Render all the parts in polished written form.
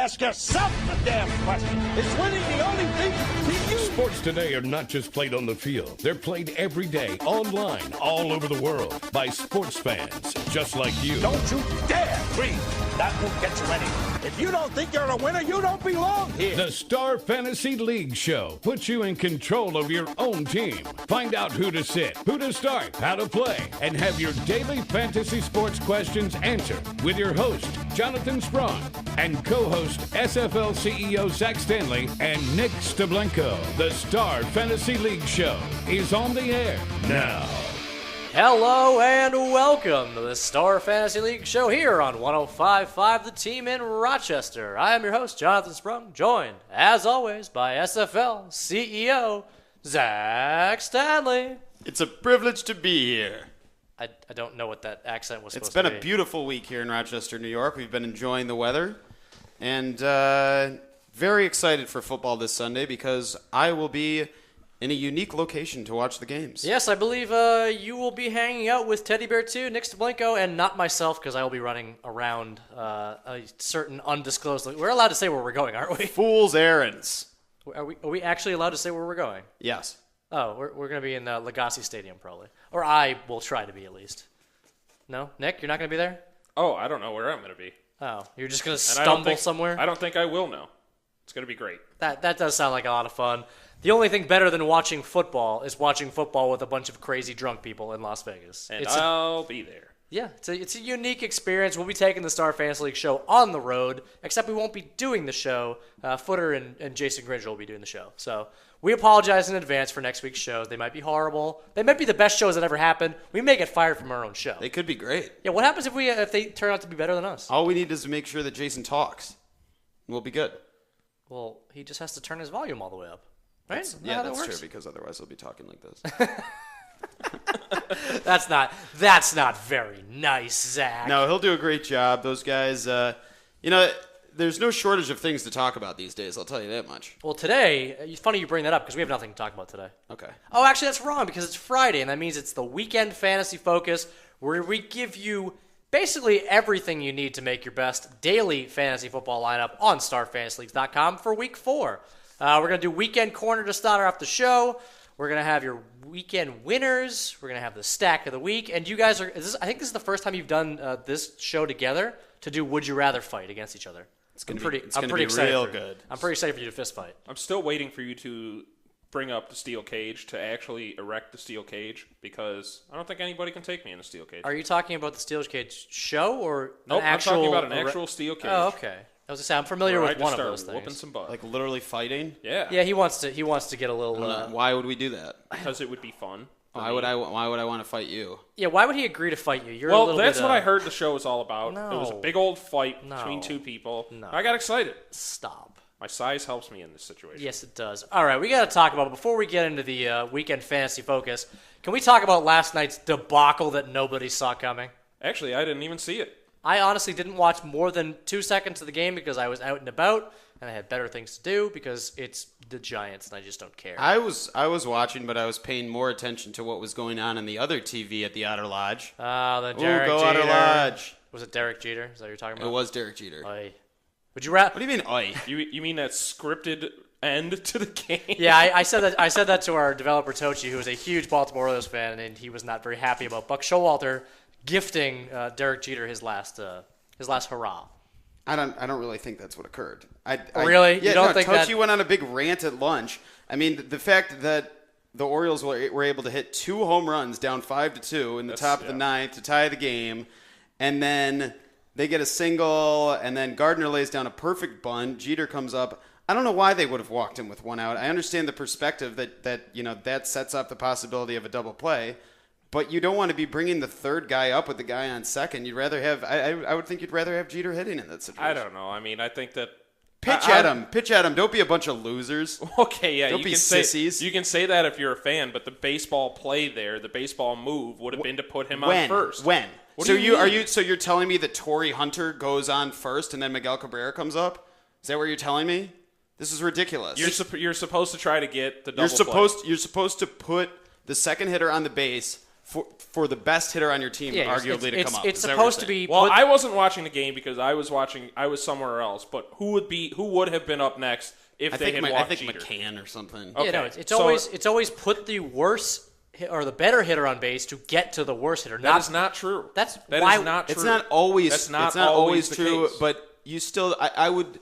ask yourself the damn question. Is winning the only thing to you? Sports today are not just played on the field. They're played every day, online, all over the world, by sports fans just like you. Don't you dare breathe. That won't get you anywhere. If you don't think you're a winner, you don't belong here. The Star Fantasy League Show puts you in control of your own team. Find out who to sit, who to start, how to play, and have your daily fantasy sports questions answered with your host, Jonathan Sprong, and co-host SFL CEO Zach Stanley and Nick Stablenko. The Star Fantasy League Show is on the air now. Hello and welcome to the Star Fantasy League Show here on 105.5 The Team in Rochester. I am your host, Jonathan Sprung, joined, as always, by SFL CEO Zach Stanley. It's a privilege to be here. I don't know what that accent was supposed It's to been be. a beautiful week here in Rochester, New York. We've been enjoying the weather and very excited for football this Sunday because I will be in a unique location to watch the games. Yes, I believe you will be hanging out with Teddy Bear 2, Nick Stablenko, and not myself because I will be running around a certain undisclosed... We're allowed to say where we're going, aren't we? Fool's errands. Are we actually allowed to say where we're going? Yes. Oh, we're going to be in Legacy Stadium probably. Or I will try to be at least. No? Nick, you're not going to be there? Oh, I don't know where I'm going to be. Oh, you're just going to And I don't stumble think- somewhere? I don't think I will know. It's going to be great. That does sound like a lot of fun. The only thing better than watching football is watching football with a bunch of crazy drunk people in Las Vegas. And I'll be there. Yeah, it's a unique experience. We'll be taking the Star Fantasy League show on the road, except we won't be doing the show. Footer and Jason Gringer will be doing the show. So we apologize in advance for next week's shows. They might be horrible. They might be the best shows that ever happened. We may get fired from our own show. They could be great. Yeah, what happens if they turn out to be better than us? All we need is to make sure that Jason talks. We'll be good. Well, he just has to turn his volume all the way up. Right? Isn't that Yeah, how that that's works? true because otherwise he'll be talking like this. That's not very nice, Zach. No, he'll do a great job. Those guys, there's no shortage of things to talk about these days. I'll tell you that much. Well, today, it's funny you bring that up because we have nothing to talk about today. Okay. Oh, actually, that's wrong because it's Friday, and that means it's the Weekend Fantasy Focus, where we give you basically everything you need to make your best daily fantasy football lineup on StarFantasyLeagues.com for Week 4. We're going to do Weekend Corner to start off the show. We're going to have your weekend winners. We're going to have the stack of the week. And you guys I think this is the first time you've done this show together to do Would You Rather fight against each other. It's going I'm to pretty be excited real for you. good. I'm pretty excited for you to fist fight. I'm still waiting for you to bring up the steel cage to actually erect the steel cage because I don't think anybody can take me in a steel cage. Are you talking about the Steel Cage show or Nope, an actual... I'm talking about an actual steel cage. Oh, okay. I was going to say, I'm familiar where I with just one of start those things. whooping some butt. Like literally fighting? Yeah. Yeah, he wants to get a little... Why would we do that? Because it would be fun. for Why me. would I want to fight you? Yeah, why would he agree to fight you? You're a Well, little that's bit, what I heard the show was all about. No. It was a big old fight No. between two people. No. I got excited. Stop. My size helps me in this situation. Yes, it does. All right, we got to talk about, before we get into the Weekend Fantasy Focus, can we talk about last night's debacle that nobody saw coming? Actually, I didn't even see it. I honestly didn't watch more than 2 seconds of the game because I was out and about, and I had better things to do because it's the Giants, and I just don't care. I was watching, but I was paying more attention to what was going on in the other TV at the Otter Lodge. The Ooh, Derek go Jeter. Otter Lodge. Was it Derek Jeter? Is that what you're talking It about? was Derek Jeter. Oy. Would you rather? What do you mean, oi? You mean that scripted end to the game? Yeah, I said that. I said that to our developer Tochi, who is a huge Baltimore Orioles fan, and he was not very happy about Buck Showalter gifting Derek Jeter his last hurrah. I don't really think that's what occurred. Really? Yeah, You don't no, think Tochi that- went on a big rant at lunch. I mean, the fact that the Orioles were able to hit 2 home runs down 5-2 in the top of the ninth to tie the game, and then they get a single, and then Gardner lays down a perfect bunt. Jeter comes up. I don't know why they would have walked him with 1 out. I understand the perspective that sets up the possibility of a double play, but you don't want to be bringing the third guy up with the guy on second. You'd rather have I would think you'd rather have Jeter hitting in that situation. I don't know. I mean, I think that Pitch at him. Don't be a bunch of losers. Okay, yeah, Don't you be can sissies. Say, you can say that if you're a fan, but the baseball play there, the baseball move would have been to put him on first. When? What so do you mean? So you're telling me that Torrey Hunter goes on first and then Miguel Cabrera comes up? Is that what you're telling me? This is ridiculous. You're supposed to try to get the double You're supposed to put the second hitter on the base for the best hitter on your team, arguably, to come up. It's supposed to be. Well, I wasn't watching the game because I was somewhere else. But who would have been up next if they had walked I think Jeter? McCann or something. Okay. Yeah, no, it's always put the worse or the better hitter on base to get to the worse hitter. That is not true. That is not true. It's not always. That's not it's not always the true. case. But you still, I would.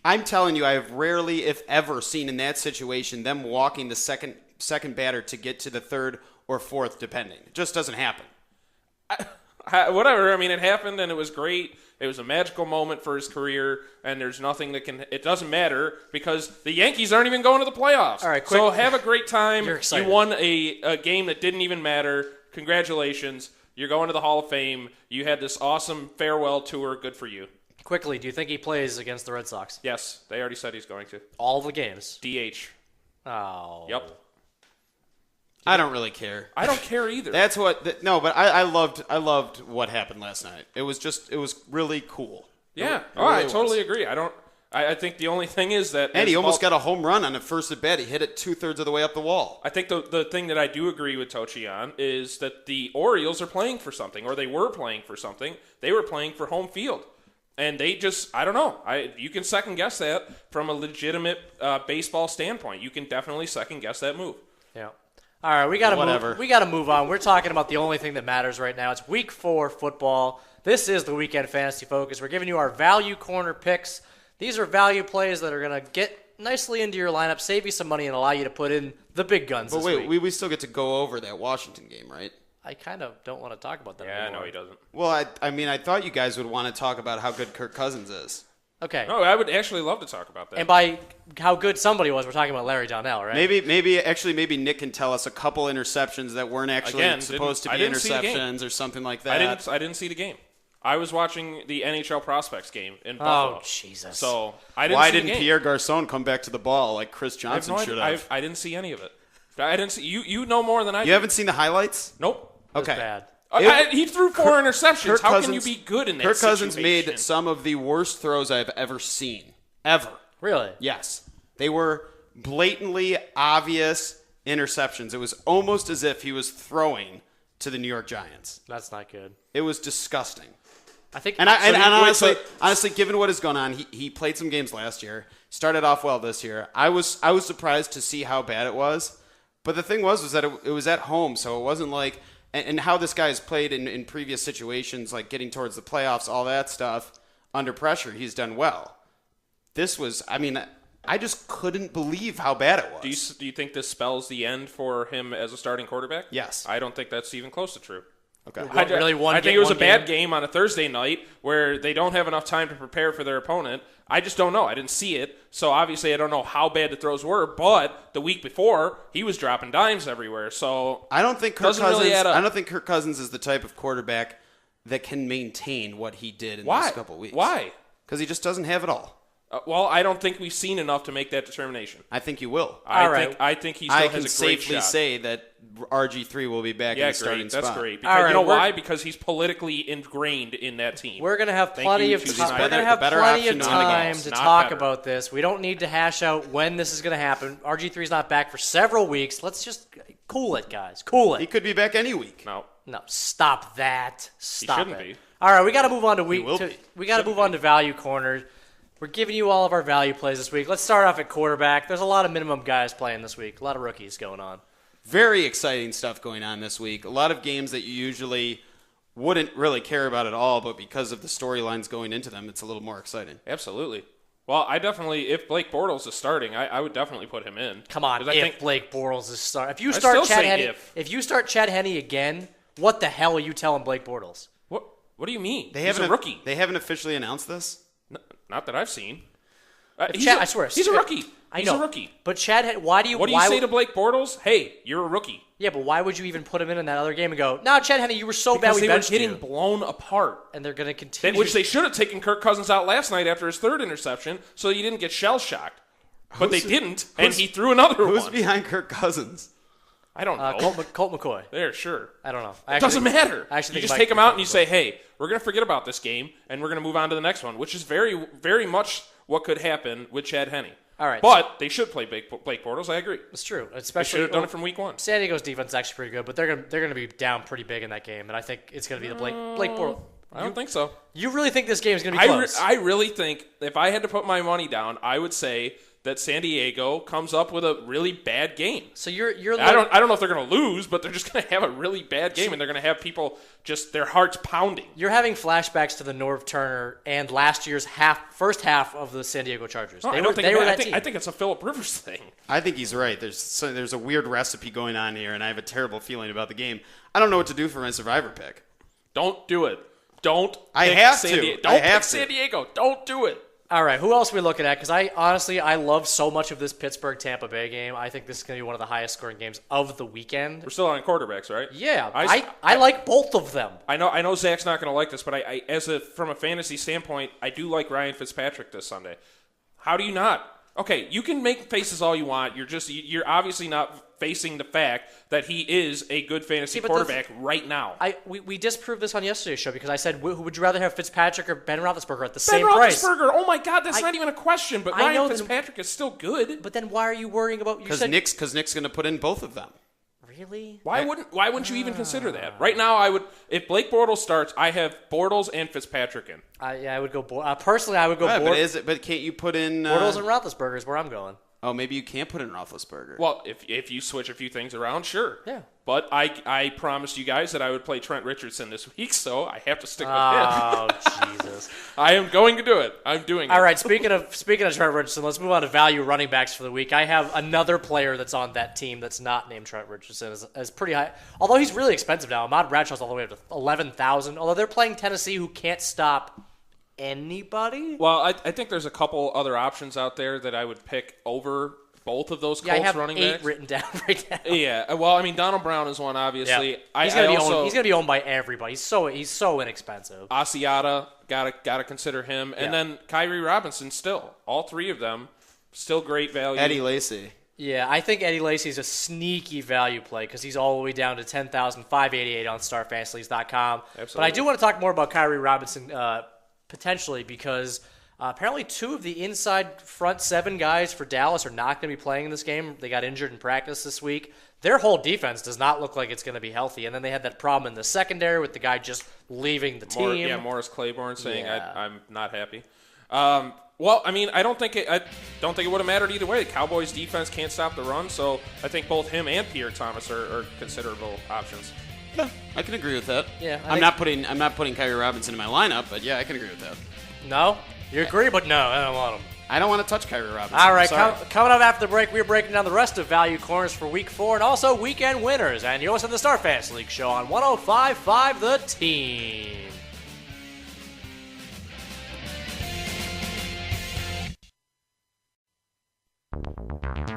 I'm telling you, I have rarely, if ever, seen in that situation them walking the second batter to get to the third or fourth, depending. It just doesn't happen. Whatever. I mean, it happened and it was great. It was a magical moment for his career, and there's nothing that can. It doesn't matter because the Yankees aren't even going to the playoffs. All right, quick. So have a great time. You're excited. You won a game that didn't even matter. Congratulations. You're going to the Hall of Fame. You had this awesome farewell tour. Good for you. Quickly, do you think he plays against the Red Sox? Yes, they already said he's going to. All the games. DH. Oh. Yep. I don't really care. I don't care either. That's what. No, but I loved what happened last night. It was really cool. Yeah. It I really totally was. agree. I think the only thing is that. And he almost got a home run on the first at bat. He hit it 2/3 of the way up the wall. I think the thing that I do agree with Tochi on is that the Orioles are playing for something, or they were playing for something. They were playing for home field. And they just, I don't know. You can second guess that from a legitimate baseball standpoint. You can definitely second guess that move. Yeah. All right, we got Whatever. to move on. We're talking about the only thing that matters right now. It's Week 4 football. This is the Weekend Fantasy Focus. We're giving you our value corner picks. These are value plays that are going to get nicely into your lineup, save you some money, and allow you to put in the big guns But this wait, week. we still get to go over that Washington game, right? I kind of don't want to talk about that Yeah, anymore. no, he doesn't. Well, I mean, I thought you guys would want to talk about how good Kirk Cousins is. Okay. No, I would actually love to talk about that. And by how good somebody was, we're talking about Larry Donnell, right? Maybe Nick can tell us a couple interceptions that weren't actually supposed to be interceptions or something like that. I didn't see the game. I was watching the NHL Prospects game in Oh, Buffalo. Jesus. So I didn't Why see the didn't game. Pierre Garçon come back to the ball like Chris I have Johnson no should idea. have? I didn't see any of it. I didn't see you know more than I do. You haven't seen the highlights? Nope. That's Okay. bad. He threw 4 interceptions. Kirk How Cousins, can you be good in that Kirk Cousins situation? made some of the worst throws I've ever seen. Ever. Really? Yes. They were blatantly obvious interceptions. It was almost as if he was throwing to the New York Giants. That's not good. It was disgusting. I think. And honestly, given what has gone on, he played some games last year, started off well this year. I was surprised to see how bad it was. But the thing was that it was at home, so it wasn't like and how this guy has played in previous situations, like getting towards the playoffs, all that stuff, under pressure, he's done well. This was, I mean, I just couldn't believe how bad it was. Do you think this spells the end for him as a starting quarterback? Yes. I don't think that's even close to true. Okay. I think it was a one bad game on a Thursday night where they don't have enough time to prepare for their opponent. I just don't know. I didn't see it, so obviously I don't know how bad the throws were. But the week before, he was dropping dimes everywhere. So I don't think Kirk doesn't Cousins. really add up. I don't think Kirk Cousins is the type of quarterback that can maintain what he did in these couple weeks. Why? Because he just doesn't have it all. Well, I don't think we've seen enough to make that determination. I think you will. I think he still I has can a great safely shot. say that RG3 will be back in the starting great. spot. That's great. All Because right, you know we're- why? Because he's politically ingrained in that team. We're gonna have Thank plenty you, of Tuesday time. Snyder. We're gonna have The better plenty of option on the time goals. to Not talk better. about this. We don't need to hash out when this is gonna happen. RG3's not back for several weeks. Let's just cool it, guys. Cool He it. could be back any week. No. No, stop that. Stop shouldn't it. be. All right, we got to move on to will be. we got to move on to value corner. We're giving you all of our value plays this week. Let's start off at quarterback. There's a lot of minimum guys playing this week. A lot of rookies going on. Very exciting stuff going on this week. A lot of games that you usually wouldn't really care about at all, but because of the storylines going into them, it's a little more exciting. Absolutely. Well, I definitely, if Blake Bortles is starting, I would definitely put him in. Come on, 'Cause I if think Blake Bortles is start, if you I start still Chad say Henne, if. you start Chad Henne again, what the hell are you telling Blake Bortles? What do you mean? They He's haven't a rookie. They haven't officially announced this. Not that I've seen. I swear, he's a rookie. I He's know. a rookie. But Chad, what do you say to Blake Bortles? Hey, you're a rookie. Yeah, but why would you even put him in that other game and go, no, Chad Henne, you were so Because bad we they were benched getting you. blown apart. And they're going to continue. Which they should have taken Kirk Cousins out last night after his third interception so you didn't get shell-shocked. But they didn't, and he threw another Who's one. behind Kirk Cousins? I don't know. Colt McCoy. There, sure. I don't know. It doesn't matter. I actually You think just Mike take him out and McCoy. you say, hey, we're going to forget about this game, and we're going to move on to the next one, which is very, very much what could happen with Chad Henne. All right. But they should play Blake Bortles. I agree. It's true. They Especially should have done it from week 1. San Diego's defense is actually pretty good, but they're gonna be down pretty big in that game, and I think it's gonna be the Blake Bortles. I don't think so. You really think this game is gonna be close? I really think if I had to put my money down, I would say that San Diego comes up with a really bad game. So you're. I don't know if they're going to lose, but they're just going to have a really bad game, and they're going to have people just their hearts pounding. You're having flashbacks to the Norv Turner and last year's first half of the San Diego Chargers. No, I think it's a Phillip Rivers thing. I think he's right. There's a weird recipe going on here, and I have a terrible feeling about the game. I don't know what to do for my survivor pick. Don't do it. Don't. I have San to. Diego. I Don't have pick to. San Diego. Don't do it. All right, who else are we looking at? Because I love so much of this Pittsburgh-Tampa Bay game. I think this is going to be one of the highest scoring games of the weekend. We're still on quarterbacks, right? Yeah, I like both of them. I know Zach's not going to like this, but from a fantasy standpoint, I do like Ryan Fitzpatrick this Sunday. How do you not? Okay, you can make faces all you want. You're obviously not facing the fact that he is a good fantasy quarterback right now. We disproved this on yesterday's show because I said, who would you rather have, Fitzpatrick or Ben Roethlisberger at the same price? Ben Roethlisberger, oh my God, that's not even a question, but Ryan Fitzpatrick is still good. But then why are you worrying about... Because Nick's going to put in both of them. Really? Why wouldn't you even consider that? Right now, I would. If Blake Bortles starts, I have Bortles and Fitzpatrick in. I would go. Personally, I would go. But can't you put in Bortles and Roethlisberger is where I'm going. Oh, maybe you can't put in Roethlisberger. Well, if you switch a few things around, sure. Yeah. But I promised you guys that I would play Trent Richardson this week, so I have to stick with him. Oh, Jesus. I am going to do it. I'm doing it. All right, speaking of Trent Richardson, let's move on to value running backs for the week. I have another player that's on that team that's not named Trent Richardson as pretty high. Although he's really expensive now. Ahmad Bradshaw's all the way up to $11,000. Although they're playing Tennessee, who can't stop anybody. Well, I think there's a couple other options out there that I would pick over both of those Colts running backs. I have 8 written down right now. Yeah, well, I mean, Donald Brown is one, obviously. Yeah. He's going to be owned by everybody. He's so inexpensive. Asiata, gotta consider him. And then Kyrie Robinson still. All three of them, still great value. Eddie Lacy. Yeah, I think Eddie Lacy's a sneaky value play because he's all the way down to $10,588 on StarFantasyLeagues.com. Absolutely. But I do want to talk more about Kyrie Robinson potentially because apparently 2 of the inside front 7 guys for Dallas are not going to be playing in this game. They got injured in practice this week. Their whole defense does not look like it's going to be healthy. And then they had that problem in the secondary with the guy just leaving the team. Morris Claiborne saying I'm not happy. Well, I mean, I don't think it would have mattered either way. The Cowboys' defense can't stop the run, so I think both him and Pierre Thomas are considerable options. Yeah, I can agree with that. Yeah, I'm not putting Kyrie Robinson in my lineup, but yeah, I can agree with that. No? You agree, but no, I don't want him. I don't want to touch Kyrie Robinson. All right, coming up after the break, we're breaking down the rest of Value Corners for Week 4 and also Weekend Winners. And you're listening to the Star Fantasy League Show on 105.5 The Team.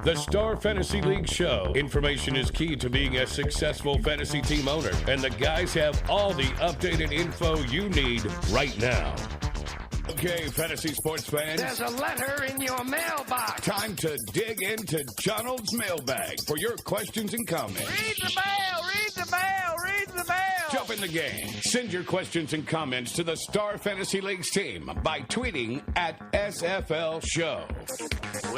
The Star Fantasy League Show. Information is key to being a successful fantasy team owner, and the guys have all the updated info you need right now. Okay, fantasy sports fans. There's a letter in your mailbox. Time to dig into Donald's mailbag for your questions and comments. Read the mail, read the mail, read the mail. Jump in the game. Send your questions and comments to the Star Fantasy League's team by tweeting at SFL Show.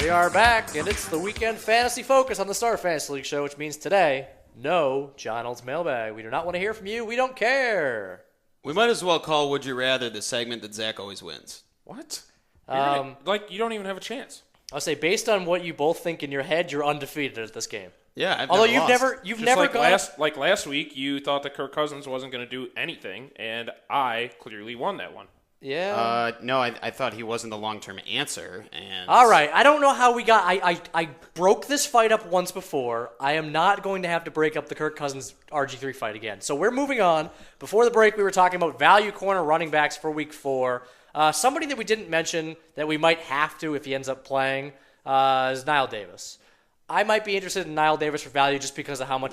We are back, and it's the Weekend Fantasy Focus on the Star Fantasy League Show, which means today, no Donald's mailbag. We do not want to hear from you. We don't care. We might as well call Would You Rather the segment that Zach always wins. What? You don't even have a chance. I'll say, based on what you both think in your head, you're undefeated at this game. Yeah, although you've never gone. Last week, you thought that Kirk Cousins wasn't going to do anything, and I clearly won that one. Yeah. No, I thought he wasn't the long-term answer. And all right, I don't know how we got. I broke this fight up once before. I am not going to have to break up the Kirk Cousins RG3 fight again. So we're moving on. Before the break, we were talking about value corner running backs for Week 4. Somebody that we didn't mention that we might have to if he ends up playing is Niall Davis. I might be interested in Niall Davis for value just because of how much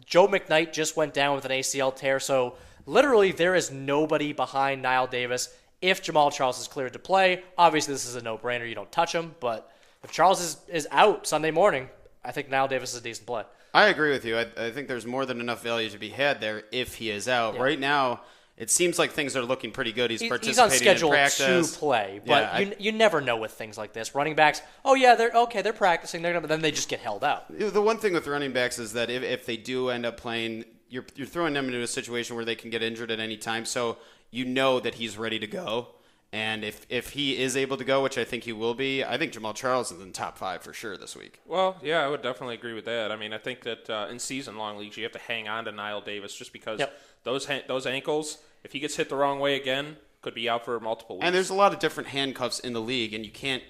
Joe McKnight just went down with an ACL tear. So literally there is nobody behind Niall Davis if Jamal Charles is cleared to play. Obviously this is a no-brainer. You don't touch him. But if Charles is out Sunday morning, I think Niall Davis is a decent play. I agree with you. I think there's more than enough value to be had there if he is out. Yeah. Right now, it seems like things are looking pretty good. He's He's participating on schedule in practice to play, but Yeah, you never know with things like this. Running backs, oh yeah, they're practicing, but then they just get held out. The one thing with running backs is that if they do end up playing, you're throwing them into a situation where they can get injured at any time. So you know that he's ready to go. And if he is able to go, which I think he will be, I think Jamal Charles is in the top 5 for sure this week. Well, yeah, I would definitely agree with that. I mean, I think that in season-long leagues, you have to hang on to Niall Davis just because those ankles, if he gets hit the wrong way again, could be out for multiple weeks. And there's a lot of different handcuffs in the league, and you can't.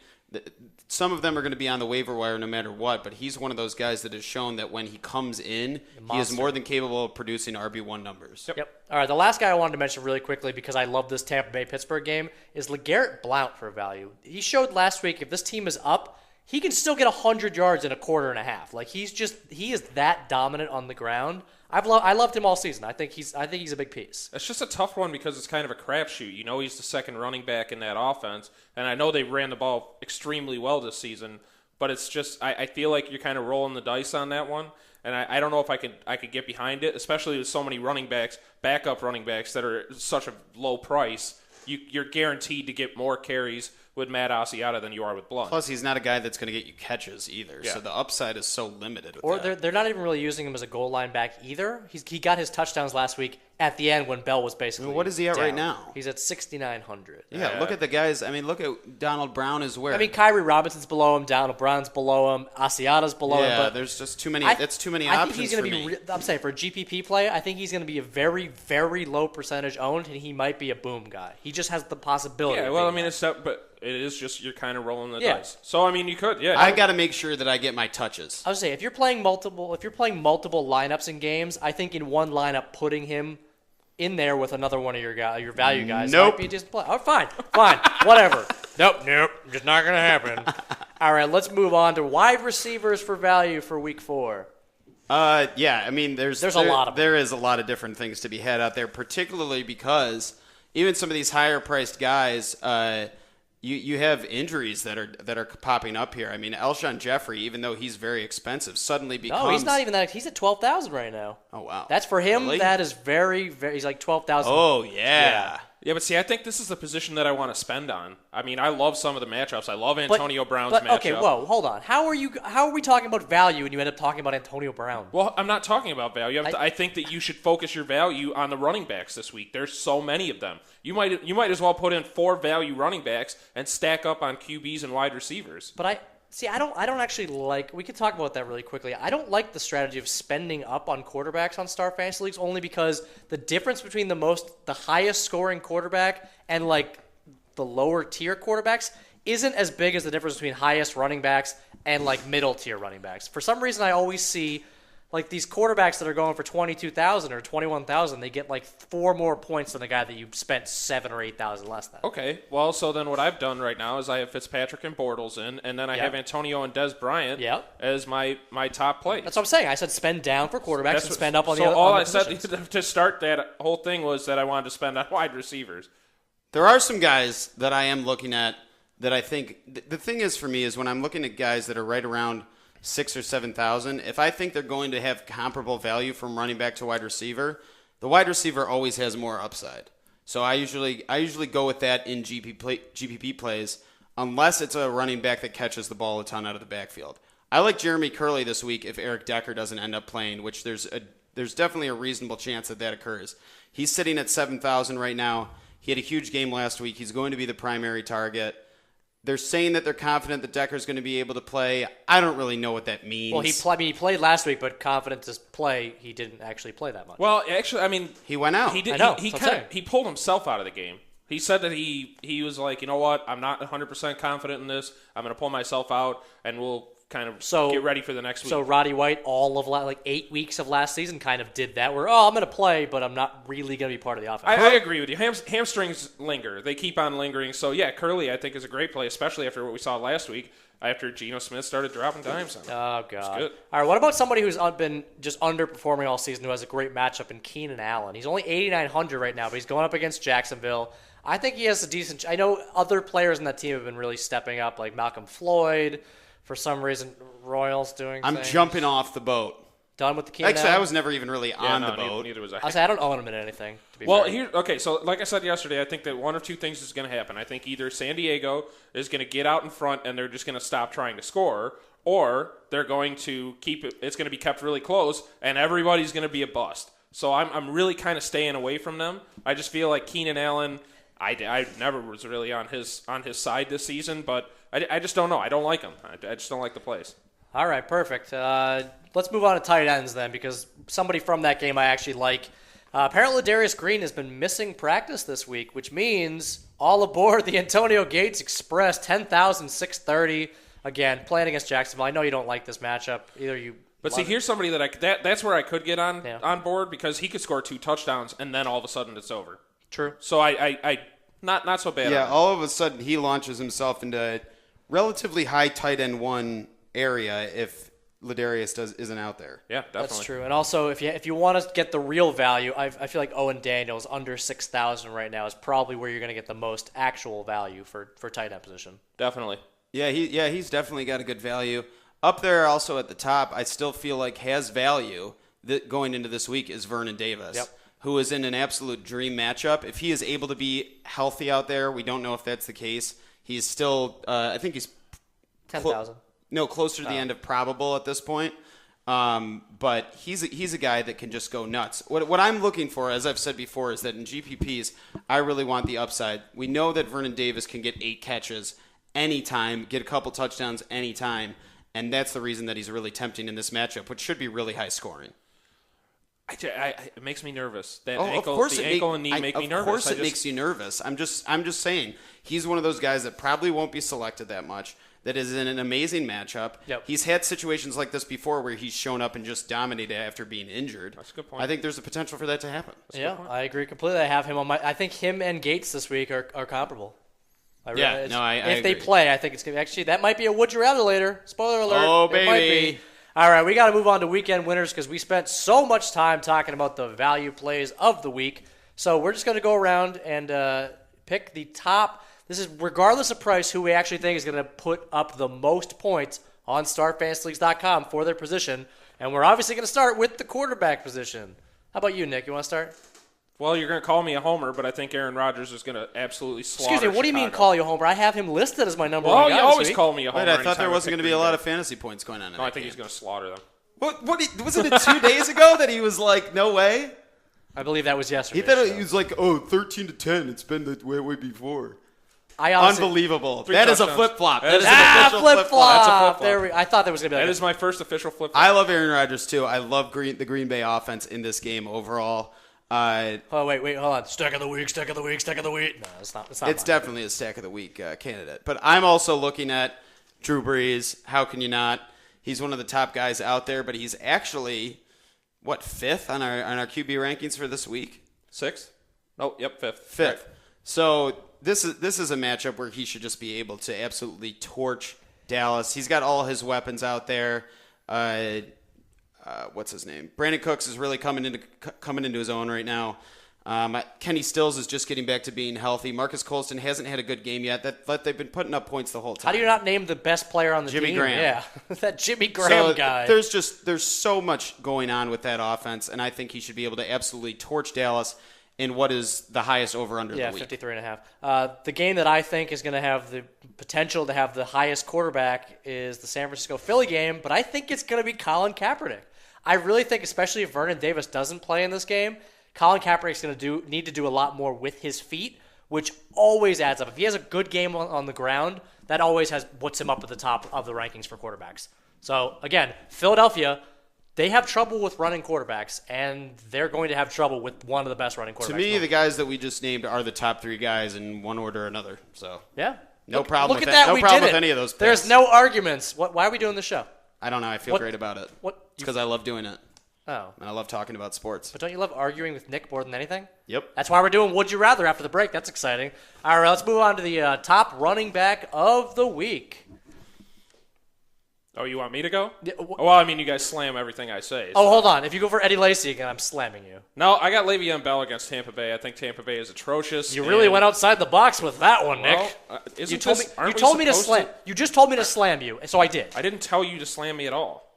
Some of them are going to be on the waiver wire no matter what, but he's one of those guys that has shown that when he comes in, he is more than capable of producing RB1 numbers. Yep. All right, the last guy I wanted to mention really quickly because I love this Tampa Bay-Pittsburgh game is LeGarrette Blount for value. He showed last week if this team is up, he can still get 100 yards in a quarter and a half. Like he is that dominant on the ground. I loved him all season. I think he's a big piece. It's just a tough one because it's kind of a crapshoot. You know, he's the second running back in that offense, and I know they ran the ball extremely well this season. But it's just I feel like you're kind of rolling the dice on that one, and I don't know if I could get behind it, especially with so many running backs, backup running backs that are such a low price. You're guaranteed to get more carries with Matt Asiata than you are with Blount. Plus, he's not a guy that's going to get you catches either, Yeah. so the upside is so limited with Or that. they're not even really using him as a goal line back either. He got his touchdowns last week at the end when Bell was basically What is he at down. right now? He's at 6,900. Yeah, look at the guys. I mean, look at Donald Brown is where. I mean, Kyrie Robinson's below him, Donald Brown's below him, Asiata's below him. yeah, But there's just too many. I options think he's gonna for be. me. I'm saying for a GPP play, I think he's going to be a very, very low percentage owned, and he might be a boom guy. He just has the possibility. Yeah, of well, I being mean, that. but it is just you're kind of rolling the Yeah. dice. So I mean, you could, yeah. I got to make sure that I get my touches. I was saying if you're playing multiple lineups in games, I think in one lineup putting him in there with another one of your value guys Nope. might be just play. Oh, fine, whatever. Nope, just not gonna happen. All right, let's move on to wide receivers for value for Week 4. Yeah, I mean, there's a lot of them. There is a lot of different things to be had out there, particularly because even some of these higher priced guys, you have injuries that are popping up here. I mean, Alshon Jeffrey, even though he's very expensive, suddenly becomes. No, he's not even that. He's at 12,000 right now. Oh wow, That's for him. Really? That is very, very. He's like 12,000. Oh yeah. Yeah, but see, I think this is the position that I want to spend on. I mean, I love some of the matchups. I love Antonio Brown's matchup. Okay, whoa, hold on. How are we talking about value and you end up talking about Antonio Brown? Well, I'm not talking about value. I think that you should focus your value on the running backs this week. There's so many of them. You might as well put in 4 value running backs and stack up on QBs and wide receivers. But I don't actually like. We could talk about that really quickly. I don't like the strategy of spending up on quarterbacks on Star Fantasy Leagues only because the difference between the highest scoring quarterback and like the lower tier quarterbacks isn't as big as the difference between highest running backs and like middle tier running backs. For some reason, I always see like these quarterbacks that are going for 22,000 or 21,000, they get like 4 more points than the guy that you spent 7 or 8,000 less than. Okay, well, so then what I've done right now is I have Fitzpatrick and Bortles in, and then I have Antonio and Des Bryant as my top plays. That's what I'm saying. I said spend down for quarterbacks and spend up on the other. So all on I the said positions. to start that whole thing was that I wanted to spend on wide receivers. There are some guys that I am looking at that I think the thing is for me is when I'm looking at guys that are right around 6,000 or 7,000, if I think they're going to have comparable value from running back to wide receiver, the wide receiver always has more upside. So I usually go with that in GPP plays, unless it's a running back that catches the ball a ton out of the backfield. I like Jeremy Curley this week if Eric Decker doesn't end up playing, which there's definitely a reasonable chance that occurs. He's sitting at 7,000 right now. He had a huge game last week. He's going to be the primary target. They're saying that they're confident that Decker's going to be able to play. I don't really know what that means. Well, he played last week, but confident to play, he didn't actually play that much. Well, actually, I mean, he went out. He did. I know, He pulled himself out of the game. He said that he was like, you know what, I'm not 100% confident in this. I'm going to pull myself out, and we'll kind of get ready for the next week. So Roddy White, all of like 8 weeks of last season, kind of did that. Where I'm going to play, but I'm not really going to be part of the offense. I agree with you. Hamstrings linger; they keep on lingering. So yeah, Curley I think is a great play, especially after what we saw last week. After Geno Smith started dropping dimes on him. Oh god! Good. All right, what about somebody who's been just underperforming all season, who has a great matchup in Keenan Allen? He's only 8,900 right now, but he's going up against Jacksonville. I think he has a decent. I know other players in that team have been really stepping up, like Malcolm Floyd. For some reason, Royals doing. I'm things. jumping off the boat. Done with the Keenan Actually, I Allen? was never even really on the boat. Neither was I. I don't own him in anything. To be Well, fair. so like I said yesterday, I think that one of two things is going to happen. I think either San Diego is going to get out in front and they're just going to stop trying to score, or they're going to keep it. It's going to be kept really close, and everybody's going to be a bust. So I'm really kind of staying away from them. I just feel like Keenan Allen. I never was really on his side this season, but I just don't know. I don't like him. I just don't like the plays. All right, perfect. Let's move on to tight ends then, because somebody from that game I actually like. Apparently, Darius Green has been missing practice this week, which means all aboard the Antonio Gates Express, 10,630. Again, playing against Jacksonville. I know you don't like this matchup. Either you. But see, here's somebody that's where I could get on Yeah. on board, because he could score 2 touchdowns and then all of a sudden it's over. True. So I not so bad. Yeah, on that. all of a sudden he launches himself into a relatively high tight end 1 area if Ladarius isn't out there. Yeah, definitely. That's true. And also, if you want to get the real value, I feel like Owen Daniels under 6,000 right now is probably where you're going to get the most actual value for tight end position. Definitely. Yeah, he's definitely got a good value. Up there also at the top, I still feel like has value that going into this week is Vernon Davis, Yep. who is in an absolute dream matchup. If he is able to be healthy out there, we don't know if that's the case. He's still, I think he's 10,000. closer to the end of probable at this point. But he's a guy that can just go nuts. What I'm looking for, as I've said before, is that in GPPs, I really want the upside. We know that Vernon Davis can get 8 catches anytime, get a couple touchdowns anytime, and that's the reason that he's really tempting in this matchup, which should be really high scoring. It makes me nervous. That Oh, ankle, of course the it ankle and knee make me nervous. Of course it makes you nervous. I'm just saying he's one of those guys that probably won't be selected that much. That is in an amazing matchup. Yep. He's had situations like this before where he's shown up and just dominated after being injured. That's a good point. I think there's a potential for that to happen. Yeah, I agree completely. I have him on my. I think him and Gates this week are comparable. I if they agree. play, I think it's gonna actually that might be a would you rather later. Spoiler alert. Oh, It might baby. be. All right, we got to move on to weekend winners because we spent so much time talking about the value plays of the week. So we're just gonna go around and pick the top. This is regardless of price, who we actually think is going to put up the most points on StarFantasyLeagues.com for their position. And we're obviously going to start with the quarterback position. How about you, Nick? You want to start? Well, you're going to call me a homer, but I think Aaron Rodgers is going to absolutely slaughter Excuse me, what do you mean Chicago. call you a homer? I have him listed as my number Well, one guy you this always week. call me a homer. Wait, I thought anytime there wasn't pick going to be a Green lot Bay. of fantasy points going on in No, that I think game. he's going to slaughter them. What wasn't it 2 days ago that he was like, no way? I believe that was yesterday. He thought he was like, 13-10. It's been the way before. I honestly, Unbelievable. 3 That is a touchdowns. flip-flop. That That is is an an official flip flip-flop. That's a flop. flip-flop. I thought that was going to be like That is my first official flip. I love Aaron Rodgers, too. I love the Green Bay offense in this game overall. Oh, wait, hold on. Stack of the week. No, it's not. It's not. It's mine. definitely a stack of the week candidate. But I'm also looking at Drew Brees. How can you not? He's one of the top guys out there, but he's actually, 5th on our QB rankings for this week? 6th? Oh, yep, 5th. 5th. So this is a matchup where he should just be able to absolutely torch Dallas. He's got all his weapons out there. What's his name? Brandon Cooks is really coming into his own right now. Kenny Stills is just getting back to being healthy. Marcus Colston hasn't had a good game yet. They've been putting up points the whole time. How do you not name the best player on the Jimmy team? Graham. Yeah, that Jimmy Graham So guy. there's so much going on with that offense, and I think he should be able to absolutely torch Dallas in what is the highest over-under of the week. 53.5. The game that I think is going to have the potential to have the highest quarterback is the San Francisco-Philly game, but I think it's going to be Colin Kaepernick. I really think, especially if Vernon Davis doesn't play in this game, Colin Kaepernick's going to need to do a lot more with his feet, which always adds up. If he has a good game on the ground, that always puts him up at the top of the rankings for quarterbacks. So, again, Philadelphia, they have trouble with running quarterbacks, and they're going to have trouble with one of the best running quarterbacks. To me, the guys that we just named are the top 3 guys in one order or another. So Yeah. No problem Look with at that. that. No We problem did with it. any of those picks. There's no arguments. Why are we doing the show? I don't know. I feel What- great about it. What? It's because I love doing it, Oh. and I love talking about sports. But don't you love arguing with Nick more than anything? Yep. That's why we're doing Would You Rather after the break. That's exciting. All right, let's move on to the top running back of the week. Oh, you want me to go? Yeah, Well, I mean, you guys slam everything I say. Oh, so- hold on. If you go for Eddie Lacy again, I'm slamming you. No, I got Le'Veon Bell against Tampa Bay. I think Tampa Bay is atrocious. You really and- went outside the box with that one, Nick. Well, You isn't told me. this- aren't You we told me to supposed slam. You just told me to slam you, so I did. I didn't tell you to slam me at all.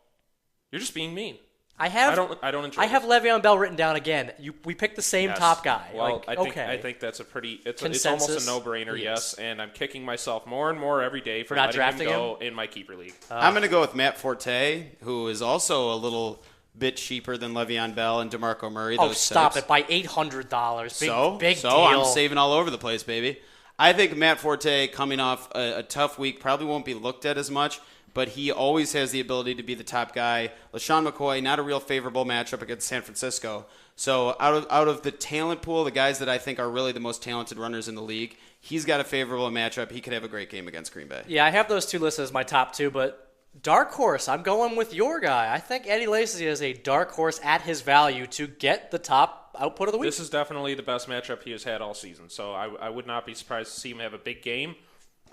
You're just being mean. I have. I don't enjoy. I have Le'Veon Bell written down again. We picked the same Yes. top guy. Well, like, I think that's a pretty. It's almost Consensus? a no-brainer. Yes. Yes, and I'm kicking myself more and more every day for not letting him drafting go in my keeper league. I'm going to go with Matt Forte, who is also a little bit cheaper than Le'Veon Bell and DeMarco Murray. Oh, those stop six. it! By $800. Big So deal. I'm saving all over the place, baby. I think Matt Forte, coming off a tough week, probably won't be looked at as much, but he always has the ability to be the top guy. LaShawn McCoy, not a real favorable matchup against San Francisco. So out of the talent pool, the guys that I think are really the most talented runners in the league, he's got a favorable matchup. He could have a great game against Green Bay. Yeah, I have those two listed as my top two, but dark horse, I'm going with your guy. I think Eddie Lacy is a dark horse at his value to get the top output of the week. This is definitely the best matchup he has had all season. So I would not be surprised to see him have a big game.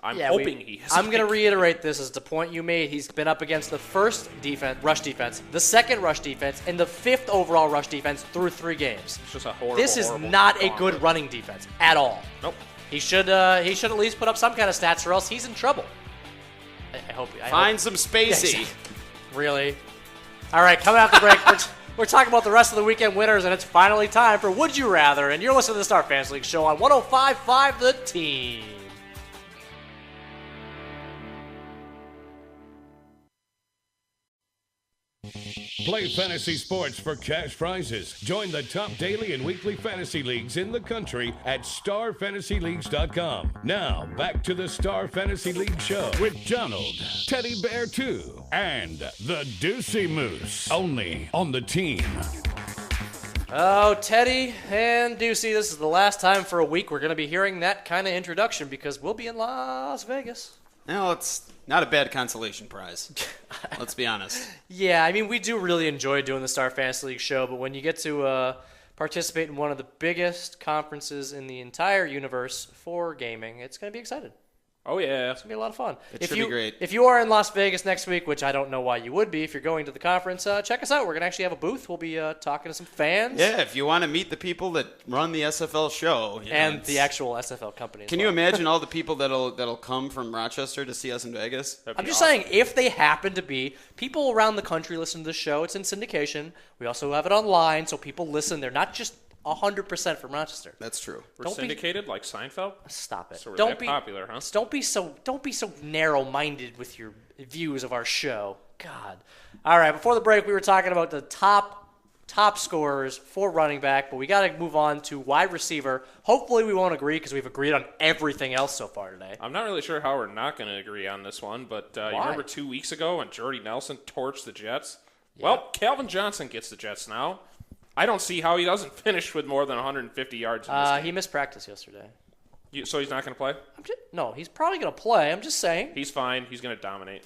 I'm hoping he has. I'm going to reiterate this as the point you made. He's been up against the first rush defense, the second rush defense, and the fifth overall rush defense through 3 games. It's just a horrible. This is horrible not a gauntlet. good running defense at all. Nope. He should at least put up some kind of stats, or else he's in trouble. I hope. Find some spacey. Really? All right, coming after the break, we're talking about the rest of the weekend winners, and it's finally time for Would You Rather, and you're listening to the Star Fantasy League show on 105.5 The Team. Play fantasy sports for cash prizes. Join the top daily and weekly fantasy leagues in the country at starfantasyleagues.com. Now, back to the Star Fantasy League show with Donald, Teddy Bear 2, and the Deucey Moose. Only on the Team. Oh, Teddy and Ducey, this is the last time for a week we're going to be hearing that kind of introduction because we'll be in Las Vegas. No, it's not a bad consolation prize. Let's be honest. Yeah, I mean, we do really enjoy doing the Star Fantasy League show, but when you get to participate in one of the biggest conferences in the entire universe for gaming, it's going to be exciting. Oh yeah. It's going to be a lot of fun. It should be great. If you are in Las Vegas next week, which I don't know why you would be if you're going to the conference, check us out. We're going to actually have a booth. We'll be talking to some fans. Yeah, if you want to meet the people that run the SFL show. And the actual SFL company. Can you imagine all the people that'll come from Rochester to see us in Vegas? I'm just saying, if they happen to be, people around the country listen to the show. It's in syndication. We also have it online, so people listen. They're not just 100% from Rochester. That's true. We're Don't be- syndicated like Seinfeld. Stop it. So we're don't that be popular, huh? Don't be so narrow-minded with your views of our show. God. All right, before the break, we were talking about the top scorers for running back, but we got to move on to wide receiver. Hopefully we won't agree because we've agreed on everything else so far today. I'm not really sure how we're not going to agree on this one, but you remember 2 weeks ago when Jordy Nelson torched the Jets? Yeah. Well, Calvin Johnson gets the Jets now. I don't see how he doesn't finish with more than 150 yards in this game. He missed practice yesterday. So he's not going to play? No, he's probably going to play. I'm just saying. He's fine. He's going to dominate.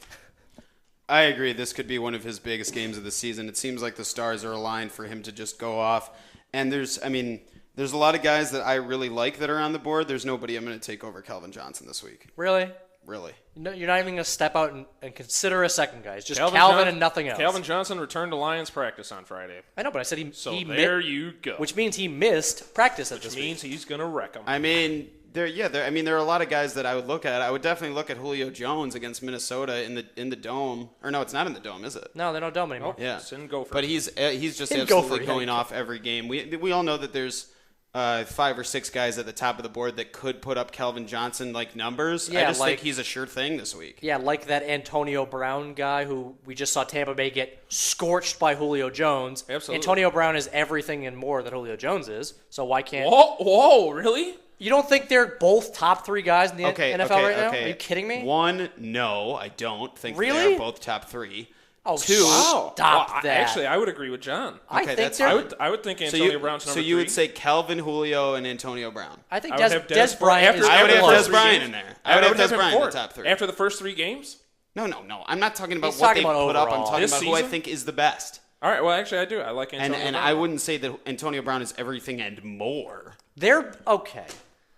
I agree. This could be one of his biggest games of the season. It seems like the stars are aligned for him to just go off. And there's a lot of guys that I really like that are on the board. There's nobody I'm going to take over Calvin Johnson this week. Really? Really. No, you're not even going to step out and consider a second guy. It's just Calvin and nothing else. Calvin Johnson returned to Lions practice on Friday. I know, but I said there you go. Which means he missed practice at this Which means he's going to wreck them. I mean, there are a lot of guys that I would look at. I would definitely look at Julio Jones against Minnesota in the dome. Or no, it's not in the dome, is it? No, they don't dome anymore. Nope. Yeah. It's in Gopher. But he's just In absolutely Gopher, going yeah. off every game. We all know that there's 5 or 6 guys at the top of the board that could put up Calvin Johnson like numbers. Yeah, I just like- think he's a sure thing this week. Yeah, like that Antonio Brown guy who we just saw Tampa Bay get scorched by Julio Jones. Absolutely. Antonio Brown is everything and more that Julio Jones is. So why can't... Whoa, really? You don't think they're both top 3 guys in the NFL right now? okay. Are you kidding me? 1, no, I don't think Really? they're both top 3. Oh, 2, Wow. stop Well, that. Actually, I would agree with John. I Okay, think that's- they're... I would think Antonio Brown's number 3. So you would say Calvin, Julio, and Antonio Brown. I think I would have Des Des Bryant Bryant. is I would number have one. Des Bryant in there. I would have Des him Bryant in the fourth. top 3. After the first 3 games? No. I'm not talking about He's what talking they about put up. I'm overall. talking This about who I season? think is the best. All right, well, actually, I do. I like Antonio And Brown. I wouldn't say that Antonio Brown is everything and more. They're... Okay.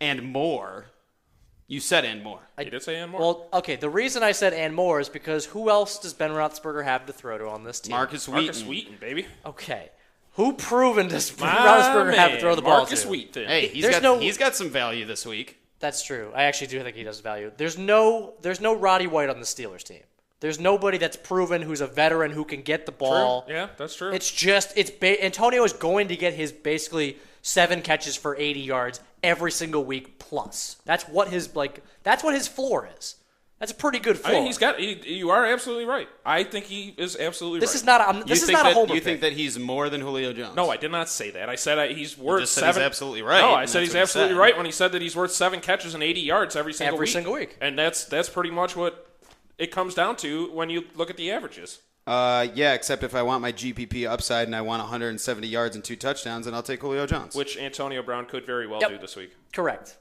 And more. You said and more. He did say and more. Well, okay, the reason I said and more is because who else does Ben Roethlisberger have to throw to on this team? Marcus Wheaton. Marcus Wheaton, baby. Okay. Who proven does My Roethlisberger have to man, throw the ball Marcus to? Wheaton. Hey, There's he's got some value this week. That's true. I actually do think he does value. There's no Roddy White on the Steelers team. There's nobody that's proven who's a veteran who can get the ball. True. Yeah, that's true. Antonio is going to get his basically 7 catches for 80 yards every single week plus. That's what his floor is. That's a pretty good floor. You are absolutely right. I think he is absolutely This right. is not a homer You pick. think that he's more than Julio Jones? No, I did not say that. I said he's worth just said 7. he's absolutely right, No, I and said that's he's what you absolutely said. right when he said that he's worth 7 catches and 80 yards every single week. And that's pretty much what it comes down to when you look at the averages. Yeah, except if I want my GPP upside and I want 170 yards and 2 touchdowns, then I'll take Julio Jones. Which Antonio Brown could very well do this week. Correct.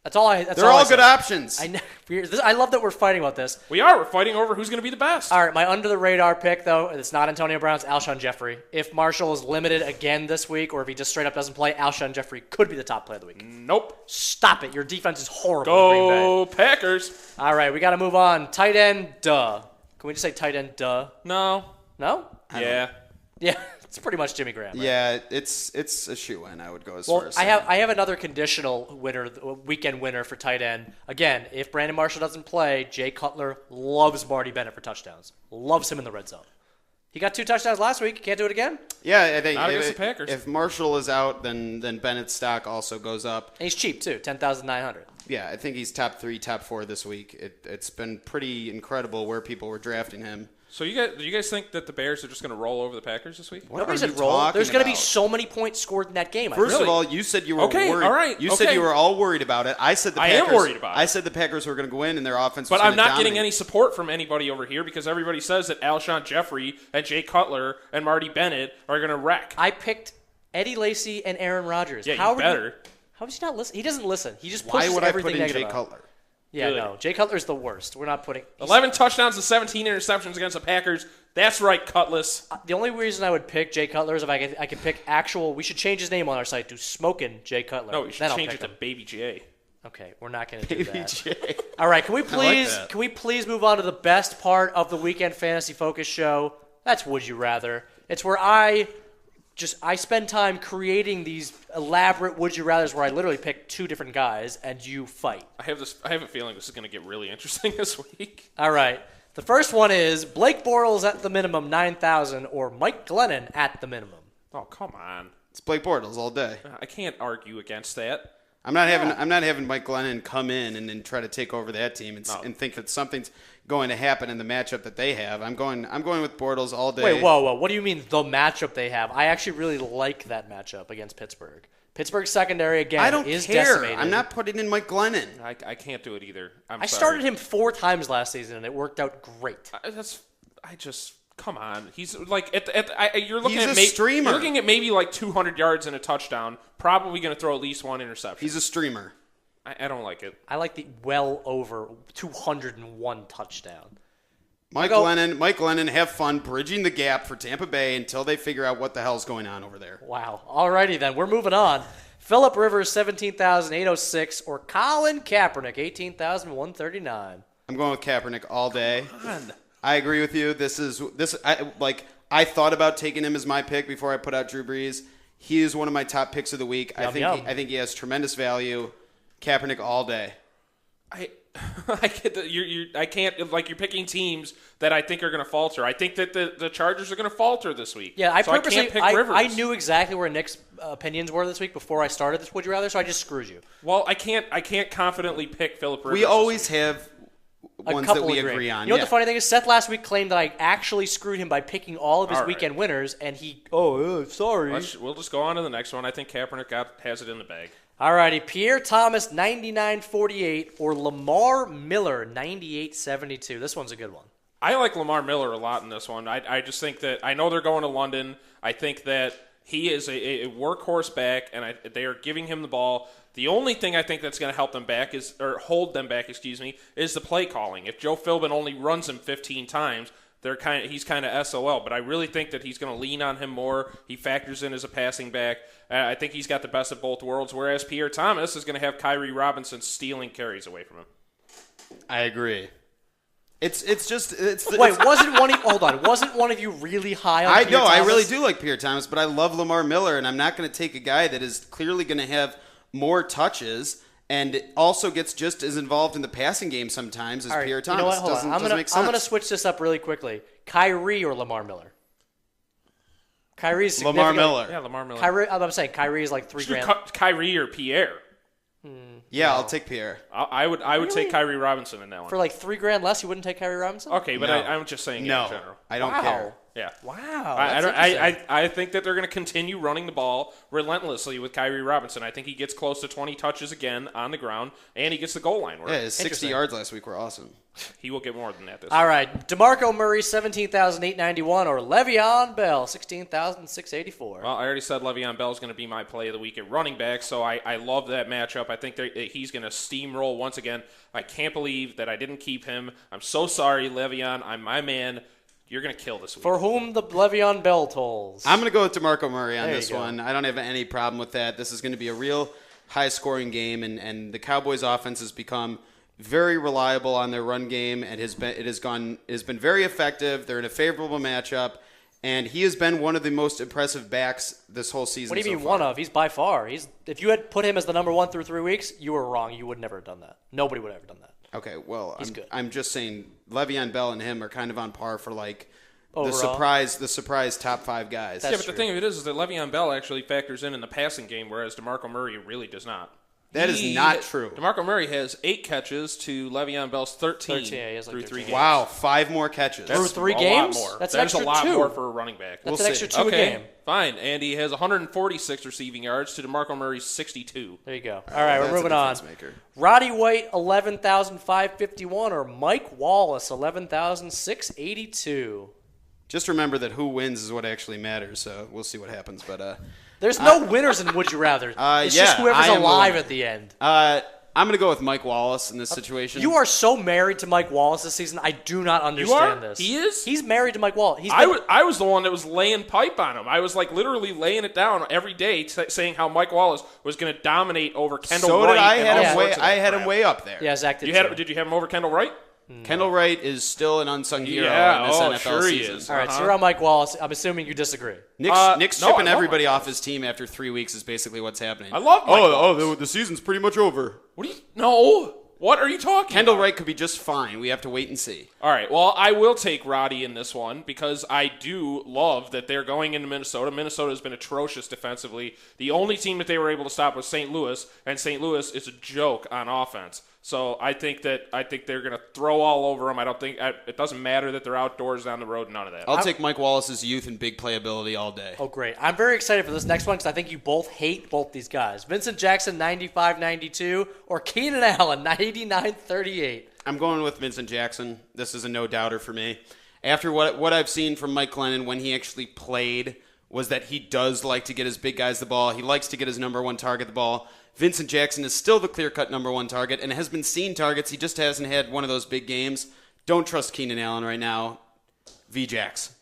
That's all I. They're all good options. I love that we're fighting about this. We're fighting over who's going to be the best. All right, my under the radar pick though, it's not Antonio Brown, it's Alshon Jeffrey. If Marshall is limited again this week, or if he just straight up doesn't play, Alshon Jeffrey could be the top player of the week. Nope. Stop it! Your defense is horrible. Green Bay. Go Packers. All right, we got to move on. Tight end, duh. Can we just say tight end, duh? No. No? Yeah. Yeah, it's pretty much Jimmy Graham. Right? Yeah, it's a shoe-in, I would go as Well, far as I saying. have another conditional weekend winner for tight end. Again, if Brandon Marshall doesn't play, Jay Cutler loves Marty Bennett for touchdowns. Loves him in the red zone. He got 2 touchdowns last week. Can't do it again? Yeah, I think Not against the Packers. If Marshall is out, then Bennett's stock also goes up. And he's cheap too, $10,900. Yeah, I think he's top 3, top 4 this week. It's been pretty incredible where people were drafting him. So you guys think that the Bears are just going to roll over the Packers this week? What Nobody are said you roll. talking There's going to be about? so many points scored in that game. First of all, you said you were Okay, worried. all right, You said okay. you were all worried about it. I said I am worried about it. I said the Packers were going to go in and their offense But was I'm gonna not getting dominate. any support from anybody over here because everybody says that Alshon Jeffrey and Jay Cutler and Marty Bennett are going to wreck. I picked Eddie Lacy and Aaron Rodgers. Yeah, How you better. How does he not listen? He doesn't listen. He just Why pushes would I everything put in negative Jay out. Cutler? Yeah, Good. no. Jay Cutler's the worst. We're not putting 11 touchdowns and 17 interceptions against the Packers. That's right, Cutlass. The only reason I would pick Jay Cutler is if I could pick actual. We should change his name on our site to Smokin' Jay Cutler. No, you should Then I'll change pick it to him. Baby J. Okay, we're not going to do that. Jay. All right, can we that. please move on to the best part of the Weekend Fantasy Focus show? That's Would You Rather. It's where I spend time creating these elaborate Would You Rathers where I literally pick 2 different guys and you fight. I have a feeling this is going to get really interesting this week. All right. The first one is Blake Bortles at the minimum 9,000 or Mike Glennon at the minimum. Oh, come on. It's Blake Bortles all day. I can't argue against that. I'm not having Mike Glennon come in and then try to take over that team and think that something's going to happen in the matchup that they have. I'm going with Bortles all day. Wait, whoa. What do you mean the matchup they have? I actually really like that matchup against Pittsburgh. Pittsburgh's secondary, again, I don't is care. decimated. I'm not putting in Mike Glennon. I can't do it either. I sorry. started him 4 times last season, and it worked out great. Come on. He's like you're looking He's at a streamer. You're looking at maybe like 200 yards and a touchdown. Probably going to throw at least 1 interception. He's a streamer. I don't like it. I like the well over 201 touchdown. Mike Glennon, have fun bridging the gap for Tampa Bay until they figure out what the hell's going on over there. Wow. Alrighty then, we're moving on. Phillip Rivers, 17,806, or Colin Kaepernick, 18,139. I'm going with Kaepernick all day. I agree with you. I thought about taking him as my pick before I put out Drew Brees. He is one of my top picks of the week. I think he has tremendous value. Kaepernick all day. I get that I can't like you're picking teams that I think are going to falter. I think that the Chargers are going to falter this week. Yeah, I can't pick Rivers. I knew exactly where Nick's opinions were this week before I started this Would You Rather, so I just screwed you. Well, I can't confidently pick Phillip Rivers. We always have A ones couple that we agree. agree on. You know what the funny thing is? Seth last week claimed that I actually screwed him by picking all of his All right. weekend winners, and sorry. We'll just go on to the next one. I think Kaepernick has it in the bag. Alrighty, Pierre Thomas, 99.48, or Lamar Miller, 98.72. This one's a good one. I like Lamar Miller a lot in this one. I just think that I know they're going to London. I think that he is a workhorse back, and they are giving him the ball. The only thing I think that's going to help them back hold them back, is the play calling. If Joe Philbin only runs him 15 times, he's kind of SOL. But I really think that he's going to lean on him more. He factors in as a passing back. I think he's got the best of both worlds. Whereas Pierre Thomas is going to have Kyrie Robinson stealing carries away from him. I agree. Wasn't one of you really high on Pierre Thomas? I really do like Pierre Thomas, but I love Lamar Miller, and I'm not going to take a guy that is clearly going to have more touches and also gets just as involved in the passing game sometimes as All right, Pierre you Thomas. know what? Hold on. Doesn't make sense. I'm gonna switch this up really quickly. Kyrie or Lamar Miller? Kyrie's Lamar significant- Miller. Yeah, Lamar Miller. Kyrie, I'm saying Kyrie is like $3 grand. Kyrie or Pierre. Yeah, I'll take Pierre. I would take Kyrie Robinson in that one. For like $3 grand less, you wouldn't take Kyrie Robinson? Okay, but No. I'm just saying No, in general. I don't Wow. care. Yeah. Wow. I, that's interesting. I think that they're going to continue running the ball relentlessly with Kyrie Robinson. I think he gets close to 20 touches again on the ground, and he gets the goal line work. Yeah, his 60 Interesting. yards last week were awesome. He will get more than that this All week. right, DeMarco Murray, 17,891, or Le'Veon Bell, 16,684. Well, I already said Le'Veon Bell is going to be my play of the week at running back, so I love that matchup. I think that he's going to steamroll once again. I can't believe that I didn't keep him. I'm so sorry, Le'Veon. I'm my man. You're going to kill this week. For whom the Le'Veon Bell tolls. I'm going to go with DeMarco Murray on There you this go. one. I don't have any problem with that. This is going to be a real high-scoring game, and the Cowboys' offense has become very reliable on their run game, and has been very effective. They're in a favorable matchup, and he has been one of the most impressive backs this whole season. What do you so mean far. one of? He's by far. If you had put him as the number 1 through 3 weeks, you were wrong. You would never have done that. Nobody would have ever done that. Okay, well, He's good. I'm just saying Le'Veon Bell and him are kind of on par for like Overall? the surprise top 5 guys. That's yeah, but true. the thing of it is that Le'Veon Bell actually factors in the passing game, whereas DeMarco Murray really does not. That is not true. DeMarco Murray has 8 catches to Le'Veon Bell's 13, 13, yeah, he has like through 13. 3 games. Wow, 5 more catches. Through 3 a games? lot more. That's That's an a extra lot 2. more for a running back. That's We'll an extra see. 2 a Okay, game. fine. And he has 146 receiving yards to DeMarco Murray's 62. There you go. All right, we're That's a moving on. difference maker. Roddy White, 11,551, or Mike Wallace, 11,682. Just remember that who wins is what actually matters. So we'll see what happens. But There's no winners in Would You Rather. It's yeah, just whoever's I am alive willing. at the end. I'm going to go with Mike Wallace in this situation. You are so married to Mike Wallace this season. I do not understand this. He is? He's married to Mike Wallace. I was the one that was laying pipe on him. I was like literally laying it down every day, saying how Mike Wallace was going to dominate over Kendall so Wright. did I. and Had all him way. sorts of I that had him crap. way up there. Yeah, Zach did too. Did you have him over Kendall Wright? Kendall Wright is still an unsung hero Yeah, in this oh, NFL sure he season. is. All right, so you're on Mike Wallace. I'm assuming you disagree. Nick's no, shipping I love everybody Mike off his team after 3 weeks is basically what's happening. I love Mike Wallace. the season's pretty much over. What do you? No. What are you talking Kendall about? Wright could be just fine. We have to wait and see. All right. Well, I will take Roddy in this one because I do love that they're going into Minnesota. Minnesota has been atrocious defensively. The only team that they were able to stop was St. Louis, and St. Louis is a joke on offense. So I think they're going to throw all over them. I don't think it doesn't matter that they're outdoors down the road. None of that. I'll take Mike Wallace's youth and big playability all day. Oh, great. I'm very excited for this next one because I think you both hate both these guys. Vincent Jackson, 95-92, or Keenan Allen, 99-38. I'm going with Vincent Jackson. This is a no-doubter for me. After what I've seen from Mike Glennon when he actually played was that he does like to get his big guys the ball. He likes to get his number 1 target the ball. Vincent Jackson is still the clear-cut number 1 target and has been seen targets. He just hasn't had one of those big games. Don't trust Keenan Allen right now. V-Jax.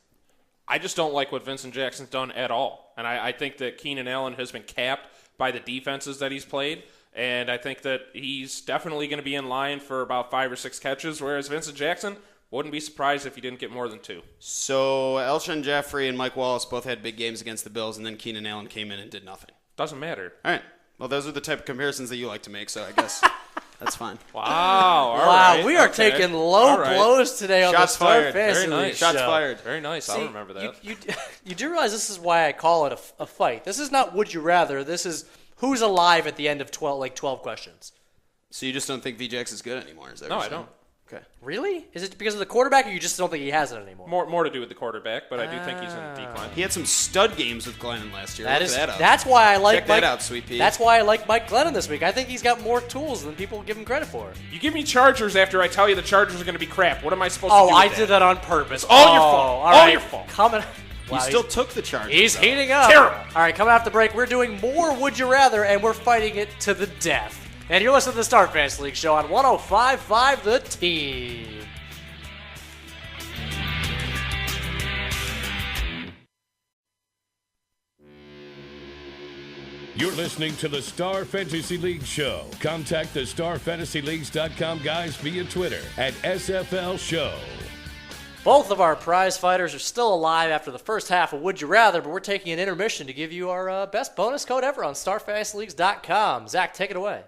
I just don't like what Vincent Jackson's done at all. And I think that Keenan Allen has been capped by the defenses that he's played. And I think that he's definitely going to be in line for about 5 or 6 catches, whereas Vincent Jackson wouldn't be surprised if he didn't get more than 2. So Alshon Jeffrey and Mike Wallace both had big games against the Bills, and then Keenan Allen came in and did nothing. Doesn't matter. All right. Well, those are the type of comparisons that you like to make, so I guess that's fine. Wow. All Wow, right, we are okay. taking low All right. blows today on Shots the Star fired. Fantasy Very nice. League Shots show. fired. Very nice. I'll remember that. You do realize this is why I call it a fight. This is not Would You Rather. This is who's alive at the end of 12 questions. So you just don't think V-Jax is good anymore? Is that No, what I you're saying? don't. Okay. Really? Is it because of the quarterback, or you just don't think he has it anymore? More to do with the quarterback, but I do think he's in decline. He had some stud games with Glennon last year. Look that up. That's why I like Check Mike. that out, Sweet Pea. That's why I like Mike Glennon this week. I think he's got more tools than people give him credit for. You give me Chargers after I tell you the Chargers are going to be crap. What am I supposed Oh, to do with I did that on purpose. all your fault. All All right. your fault. Coming. He Wow, still took the Chargers. He's though. heating up. Terrible. All right, coming after the break, we're doing more Would You Rather, and we're fighting it to the death. And you're listening to the Star Fantasy League show on 105.5 The Team. You're listening to the Star Fantasy League show. Contact the StarFantasyLeagues.com guys via Twitter at SFL Show. Both of our prize fighters are still alive after the first half of Would You Rather, but we're taking an intermission to give you our best bonus code ever on StarFantasyLeagues.com. Zach, take it away.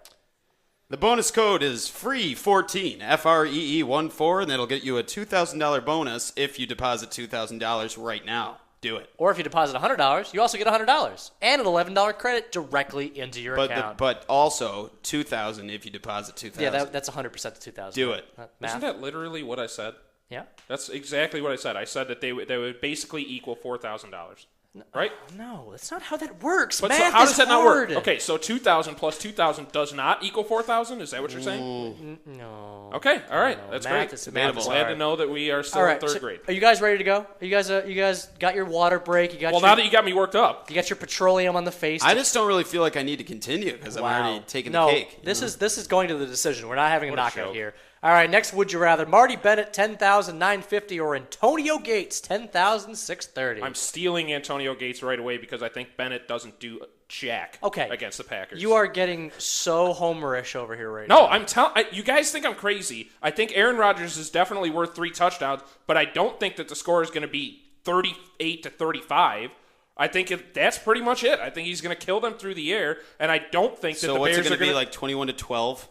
The bonus code is FREE14, FREE14, and that'll get you a $2,000 bonus if you deposit $2,000 right now. Do it. Or if you deposit $100, you also get $100 and an $11 credit directly into your account. But also $2,000 if you deposit $2,000. Yeah, that's 100% to $2,000. Do it. Math. Isn't that literally what I said? Yeah. That's exactly what I said. I said that they would basically equal $4,000. Right? No, that's not how that works. But Math so how is does that not work? hard. Okay, so 2,000 plus 2,000 does not equal 4,000? Is that what you're saying? No. Okay, all right. No, That's math great. is I'm glad hard. to know that we are still All in right, third so grade. are you guys ready to go? You guys got your water break? You got Well, your, now that you got me worked up. you got your petroleum on the face. I just don't really feel like I need to continue because I'm already taking the cake. This is going to the decision. We're not having a What a knockout joke. here. All right, next, would you rather Marty Bennett 10,950 or Antonio Gates 10,630? I'm stealing Antonio Gates right away because I think Bennett doesn't do jack against the Packers. You are getting so homerish over here right now. No, I'm telling you guys think I'm crazy. I think Aaron Rodgers is definitely worth 3 touchdowns, but I don't think that the score is going to be 38-35. I think that's pretty much it. I think he's going to kill them through the air, and I don't think that So the what's Bears it are going to going be, like 21-12?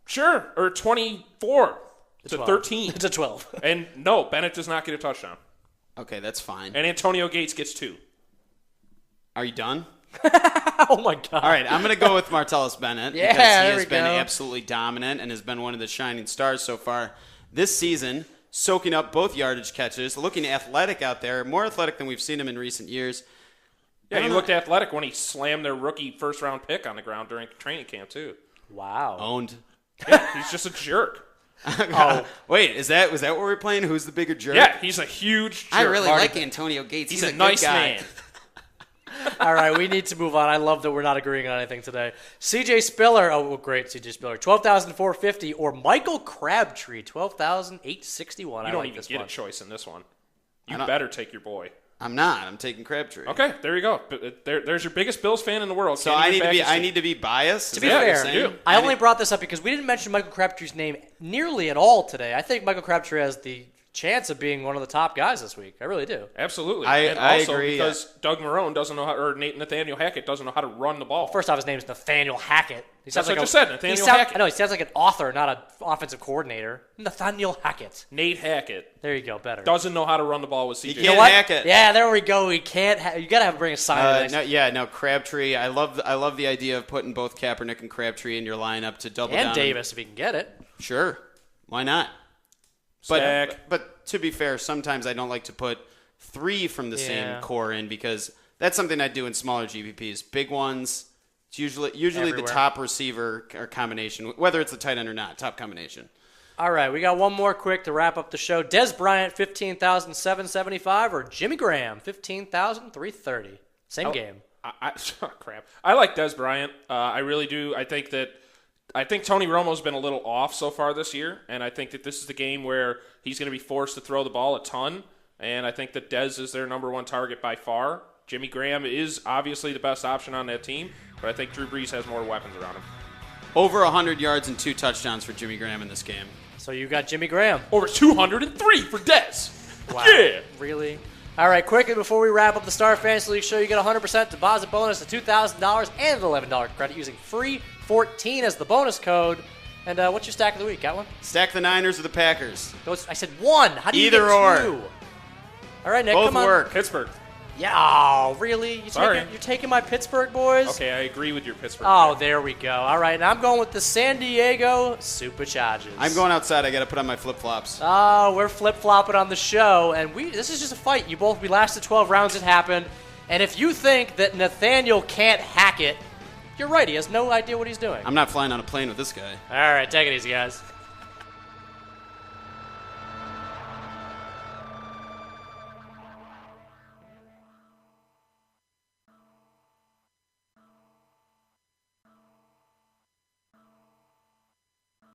Sure, or 24 to 12. 13. It's a 12. And no, Bennett does not get a touchdown. Okay, that's fine. And Antonio Gates gets 2. Are you done? Oh, my God. All right, I'm going to go with Martellus Bennett Yeah, because he there has we been go. absolutely dominant and has been one of the shining stars so far this season, soaking up both yardage catches, looking athletic out there, more athletic than we've seen him in recent years. Yeah, he looked athletic when he slammed their rookie first-round pick on the ground during training camp, too. Wow. Owned. Yeah, he's just a jerk. Wait, was that what we're playing? Who's the bigger jerk? Yeah, he's a huge jerk. I really Marty- like Antonio Gates. He's a a good nice guy. man. All right, we need to move on. I love that we're not agreeing on anything today. CJ Spiller, great, CJ Spiller, 12,450, or Michael Crabtree, 12,861. You I don't like even this get one. a choice in this one. You don't- better take your boy. I'm not. I'm taking Crabtree. Okay, there you go. But there's your biggest Bills fan in the world. So Can't I even need to back be. his I team. need to be biased. To be Is that what you're fair, saying? I only brought this up because we didn't mention Michael Crabtree's name nearly at all today. I think Michael Crabtree has the chance of being one of the top guys this week. I really do. Absolutely. I and also agree, because Doug Marrone doesn't know how, or Nathaniel Hackett doesn't know how to run the ball. First off, his name is Nathaniel Hackett. He That's sounds what like I just said, Nathaniel he sound- Hackett. I know, he sounds like an author, not an offensive coordinator. Nathaniel Hackett. Nate Hackett There you go, better. doesn't know how to run the ball with CJ. You You know can't what? hack it. Yeah, there we go. We can't. You gotta bring a sign. to the next- Crabtree. I love the idea of putting both Kaepernick and Crabtree in your lineup to double and down. Davis, if he can get it. Sure, why not? Stack. But to be fair, sometimes I don't like to put 3 from the Yeah. same core in because that's something I do in smaller GPPs. Big ones, it's usually the Everywhere. top receiver or combination, whether it's a tight end or not, top combination. All right, we got one more quick to wrap up the show. Des Bryant, 15,775, or Jimmy Graham, 15,330. Same game. Crap. I like Des Bryant. I really do. I think Tony Romo's been a little off so far this year, and I think that this is the game where he's going to be forced to throw the ball a ton, and I think that Des is their number 1 target by far. Jimmy Graham is obviously the best option on that team, but I think Drew Brees has more weapons around him. Over 100 yards and 2 touchdowns for Jimmy Graham in this game. So you got Jimmy Graham. Over 203 for Des. Wow. Yeah. Really? All right, quickly before we wrap up the Star Fantasy League show, you get a 100% deposit bonus of $2,000 and an $11 credit using free 14 as the bonus code. And what's your stack of the week? Got one? Stack the Niners or the Packers. I said one. How do you Either get or. 2? All right, Nick, Both come on. work. Pittsburgh. Yeah, oh, really? Sorry. You're taking my Pittsburgh boys? Okay, I agree with your Pittsburgh. Oh, pick. there we go. All right, now I'm going with the San Diego Superchargers. I'm going outside. I got to put on my flip-flops. Oh, we're flip-flopping on the show, and this is just a fight. We lasted 12 rounds, it happened. And if you think that Nathaniel can't hack it, you're right. He has no idea what he's doing. I'm not flying on a plane with this guy. All right, take it easy, guys.